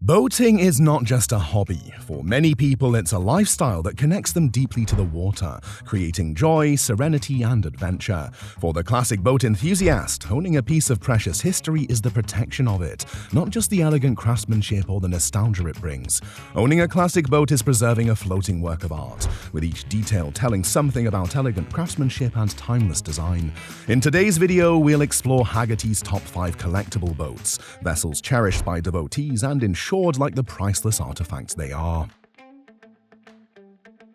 Boating is not just a hobby. For many people, it's a lifestyle that connects them deeply to the water, creating joy, serenity, and adventure. For the classic boat enthusiast, owning a piece of precious history is the protection of it, not just the elegant craftsmanship or the nostalgia it brings. Owning a classic boat is preserving a floating work of art, with each detail telling something about elegant craftsmanship and timeless design. In today's video, we'll explore Hagerty's top 5 collectible boats, vessels cherished by devotees and insured like the priceless artifacts they are.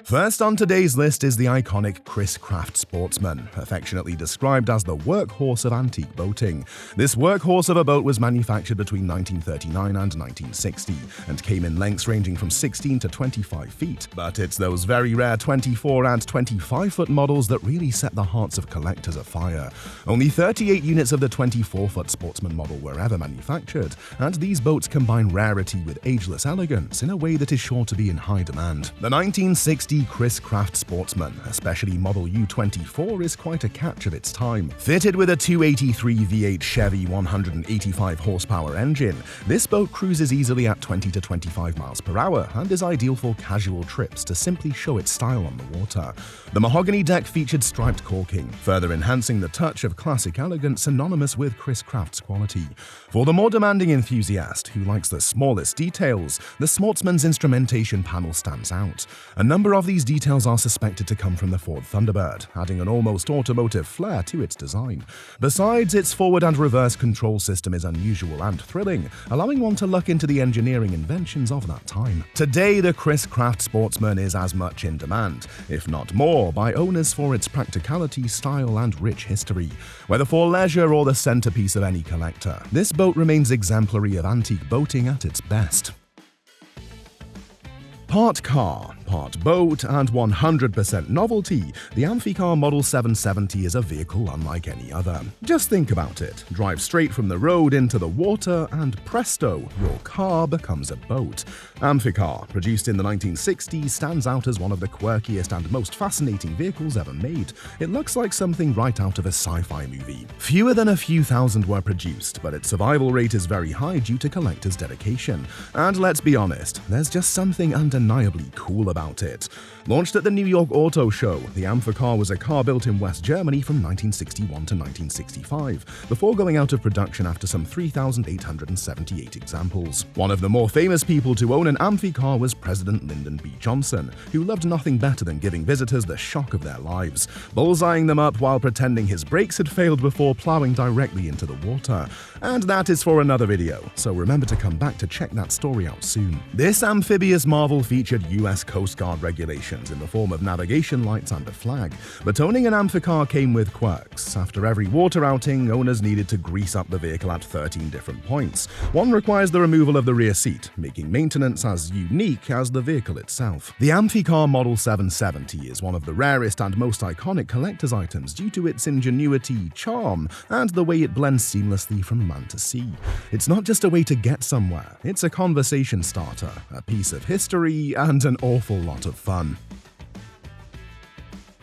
First on today's list is the iconic Crisscraft Sportsman, affectionately described as the workhorse of antique boating. This workhorse of a boat was manufactured between 1939 and 1960 and came in lengths ranging from 16 to 25 feet. But it's those very rare 24 and 25-foot models that really set the hearts of collectors afire. Only 38 units of the 24-foot Sportsman model were ever manufactured, and these boats combine rarity with ageless elegance in a way that is sure to be in high demand. The 1960 Chris-Craft Sportsman, especially Model U24, is quite a catch of its time. Fitted with a 283 V8 Chevy 185 horsepower engine, this boat cruises easily at 20 to 25 miles per hour and is ideal for casual trips to simply show its style on the water. The mahogany deck featured striped caulking, further enhancing the touch of classic elegance synonymous with Chris-Craft's quality. For the more demanding enthusiast who likes the smallest details, the Sportsman's instrumentation panel stands out. A number of these details are suspected to come from the Ford Thunderbird, adding an almost automotive flair to its design. Besides, its forward and reverse control system is unusual and thrilling, allowing one to look into the engineering inventions of that time. Today, the Chris-Craft Sportsman is as much in demand, if not more, by owners for its practicality, style, and rich history. Whether for leisure or the centerpiece of any collector, this boat remains exemplary of antique boating at its best. Part car, part boat, and 100% novelty, the Amphicar Model 770 is a vehicle unlike any other. Just think about it. Drive straight from the road into the water, and presto, your car becomes a boat. Amphicar, produced in the 1960s, stands out as one of the quirkiest and most fascinating vehicles ever made. It looks like something right out of a sci-fi movie. Fewer than a few thousand were produced, but its survival rate is very high due to collectors' dedication. And let's be honest, there's just something undeniably cool about it. Launched at the New York Auto Show, the Amphicar was a car built in West Germany from 1961 to 1965, before going out of production after some 3,878 examples. One of the more famous people to own an Amphicar was President Lyndon B. Johnson, who loved nothing better than giving visitors the shock of their lives, bullseyeing them up while pretending his brakes had failed before plowing directly into the water. And that is for another video, so remember to come back to check that story out soon. This amphibious marvel featured US Coast Guard regulations in the form of navigation lights and a flag, but owning an Amphicar came with quirks. After every water outing, owners needed to grease up the vehicle at 13 different points. One requires the removal of the rear seat, making maintenance as unique as the vehicle itself. The Amphicar Model 770 is one of the rarest and most iconic collector's items due to its ingenuity, charm, and the way it blends seamlessly from land to sea. It's not just a way to get somewhere, it's a conversation starter, a piece of history, and an awful lot of fun.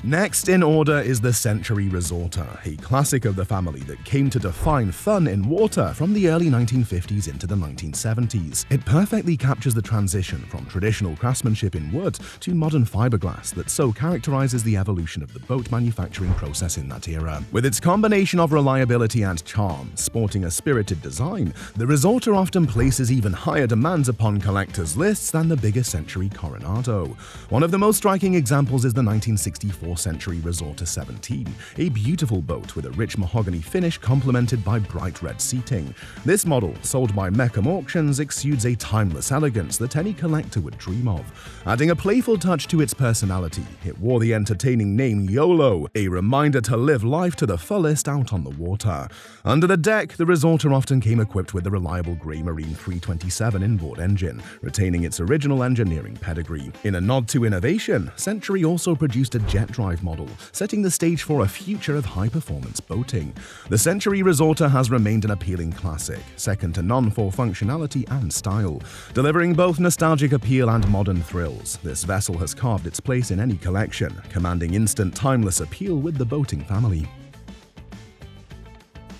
Next in order is the Century Resorter, a classic of the family that came to define fun in water from the early 1950s into the 1970s. It perfectly captures the transition from traditional craftsmanship in wood to modern fiberglass that so characterizes the evolution of the boat manufacturing process in that era. With its combination of reliability and charm, sporting a spirited design, the Resorter often places even higher demands upon collectors' lists than the bigger Century Coronado. One of the most striking examples is the 1964 Century Resorter 17, a beautiful boat with a rich mahogany finish complemented by bright red seating. This model, sold by Meckham Auctions, exudes a timeless elegance that any collector would dream of. Adding a playful touch to its personality, it wore the entertaining name YOLO, a reminder to live life to the fullest out on the water. Under the deck, the Resorter often came equipped with the reliable Grey Marine 327 inboard engine, retaining its original engineering pedigree. In a nod to innovation, Century also produced a jet drive model, setting the stage for a future of high-performance boating. The Century Resorter has remained an appealing classic, second to none for functionality and style. Delivering both nostalgic appeal and modern thrills, this vessel has carved its place in any collection, commanding instant timeless appeal with the boating family.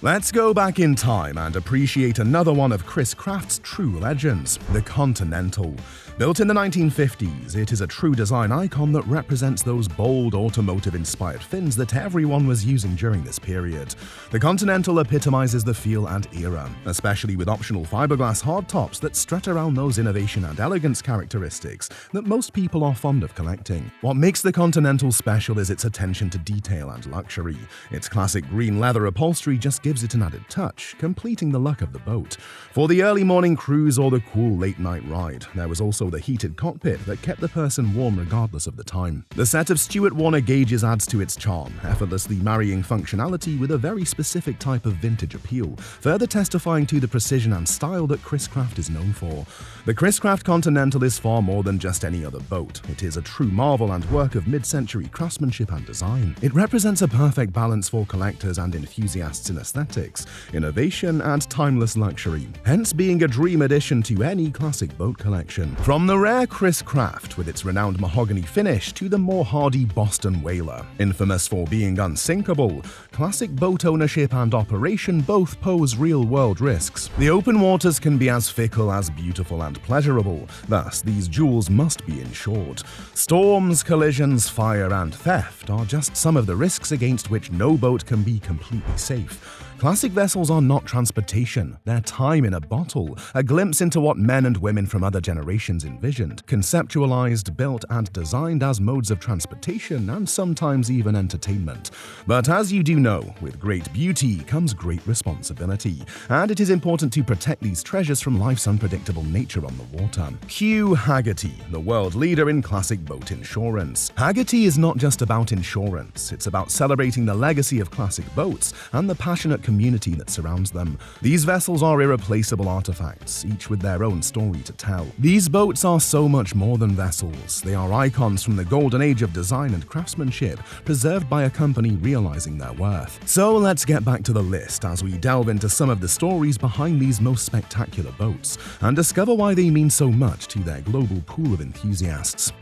Let's go back in time and appreciate another one of Chris-Craft's true legends, the Continental. Built in the 1950s, it is a true design icon that represents those bold automotive-inspired fins that everyone was using during this period. The Continental epitomizes the feel and era, especially with optional fiberglass hardtops that strut around those innovation and elegance characteristics that most people are fond of collecting. What makes the Continental special is its attention to detail and luxury. Its classic green leather upholstery just gives it an added touch, completing the look of the boat. For the early morning cruise or the cool late-night ride, there was also the heated cockpit that kept the person warm regardless of the time. The set of Stewart Warner gauges adds to its charm, effortlessly marrying functionality with a very specific type of vintage appeal, further testifying to the precision and style that Chris-Craft is known for. The Chris-Craft Continental is far more than just any other boat. It is a true marvel and work of mid-century craftsmanship and design. It represents a perfect balance for collectors and enthusiasts in aesthetics, innovation, and timeless luxury, hence being a dream addition to any classic boat collection. From the rare Chris-Craft with its renowned mahogany finish to the more hardy Boston Whaler, infamous for being unsinkable, classic boat ownership and operation both pose real-world risks. The open waters can be as fickle as beautiful and pleasurable, thus these jewels must be insured. Storms, collisions, fire, and theft are just some of the risks against which no boat can be completely safe. Classic vessels are not transportation, they're time in a bottle, a glimpse into what men and women from other generations envisioned, conceptualized, built, and designed as modes of transportation and sometimes even entertainment. But as you do know, with great beauty comes great responsibility, and it is important to protect these treasures from life's unpredictable nature on the water. Cue Hagerty, the world leader in classic boat insurance. Hagerty is not just about insurance, it's about celebrating the legacy of classic boats and the passionate community that surrounds them. These vessels are irreplaceable artifacts, each with their own story to tell. These boats are so much more than vessels. They are icons from the golden age of design and craftsmanship, preserved by a company realizing their worth. So let's get back to the list as we delve into some of the stories behind these most spectacular boats and discover why they mean so much to their global pool of enthusiasts.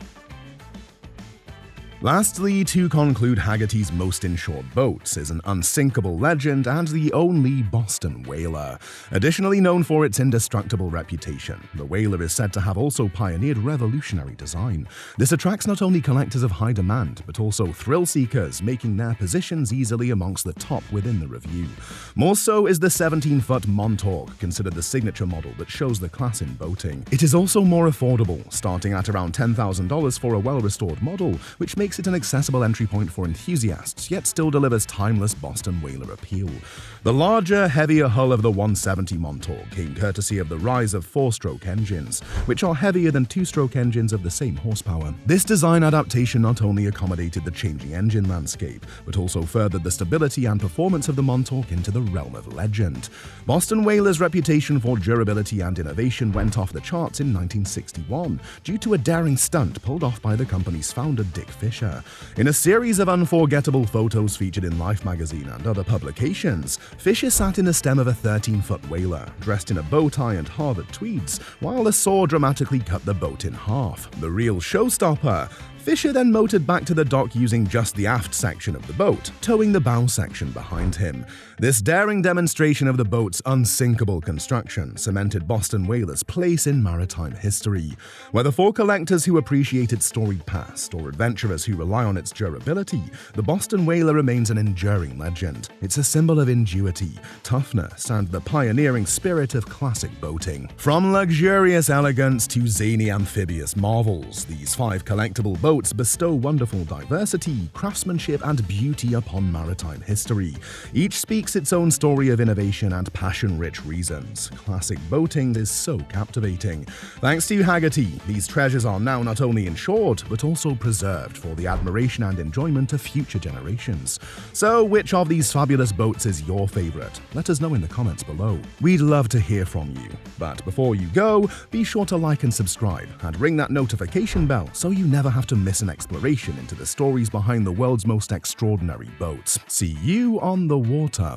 Lastly, to conclude Hagerty's most insured boats is an unsinkable legend and the only Boston Whaler. Additionally known for its indestructible reputation, the Whaler is said to have also pioneered revolutionary design. This attracts not only collectors of high demand, but also thrill-seekers, making their positions easily amongst the top within the review. More so is the 17-foot Montauk, considered the signature model that shows the class in boating. It is also more affordable, starting at around $10,000 for a well-restored model, which makes it an accessible entry point for enthusiasts, yet still delivers timeless Boston Whaler appeal. The larger, heavier hull of the 170 Montauk came courtesy of the rise of 4-stroke engines, which are heavier than 2-stroke engines of the same horsepower. This design adaptation not only accommodated the changing engine landscape, but also furthered the stability and performance of the Montauk into the realm of legend. Boston Whaler's reputation for durability and innovation went off the charts in 1961 due to a daring stunt pulled off by the company's founder Dick Fisher. In a series of unforgettable photos featured in Life magazine and other publications, Fisher sat in the stem of a 13-foot Whaler, dressed in a bow tie and Harvard tweeds, while a saw dramatically cut the boat in half. The real showstopper, Fisher then motored back to the dock using just the aft section of the boat, towing the bow section behind him. This daring demonstration of the boat's unsinkable construction cemented Boston Whaler's place in maritime history. Whether for collectors who appreciate its storied past or adventurers who rely on its durability, the Boston Whaler remains an enduring legend. It's a symbol of ingenuity, toughness, and the pioneering spirit of classic boating. From luxurious elegance to zany amphibious marvels, these 5 collectible boats bestow wonderful diversity, craftsmanship, and beauty upon maritime history. Each speaks its own story of innovation and passion-rich reasons. Classic boating is so captivating. Thanks to Hagerty, these treasures are now not only insured, but also preserved for the admiration and enjoyment of future generations. So, which of these fabulous boats is your favorite? Let us know in the comments below. We'd love to hear from you. But before you go, be sure to like and subscribe, and ring that notification bell so you never have to miss an exploration into the stories behind the world's most extraordinary boats. See you on the water.